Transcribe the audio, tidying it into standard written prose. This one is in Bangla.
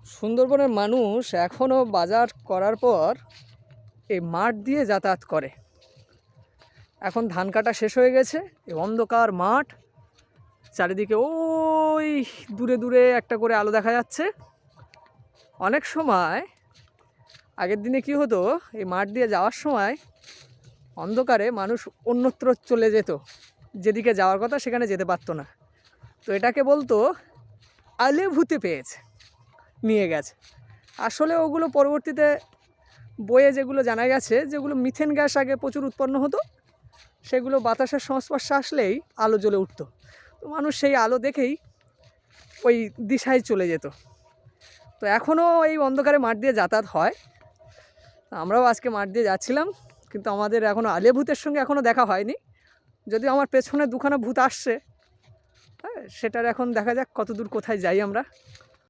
সুন্দরবনের মানুষ এখনও বাজার করার পর এই মাঠ দিয়ে যাতায়াত করে। এখন ধান কাটা শেষ হয়ে গেছে, এই অন্ধকার মাঠ, চারিদিকে ওই দূরে দূরে একটা করে আলো দেখা যাচ্ছে। অনেক সময় আগের দিনে কি হতো, এই মাঠ দিয়ে যাওয়ার সময় অন্ধকারে মানুষ অন্যত্র চলে যেত, যেদিকে যাওয়ার কথা সেখানে যেতে পারতো না। তো এটাকে বলতো আলে ভূতে পেয়েছে, নিয়ে গেছে। আসলে ওগুলো পরবর্তীতে বইয়ে যেগুলো জানা গেছে, যেগুলো মিথেন গ্যাস আগে প্রচুর উৎপন্ন হতো, সেগুলো বাতাসের সংস্পর্শে আসলেই আলো জ্বলে উঠতো। তো মানুষ সেই আলো দেখেই ওই দিশায় চলে যেত। তো এখনও এই অন্ধকারে মাঠ দিয়ে যাতায়াত হয়। আমরাও আজকে মাঠ দিয়ে যাচ্ছিলাম, কিন্তু আমাদের এখনও আলে ভূতের সঙ্গে এখনও দেখা হয়নি। যদিও আমার পেছনে দুখানা ভূত আসছে, হ্যাঁ, সেটার এখন দেখা যাক কত দূর কোথায় যাই আমরা।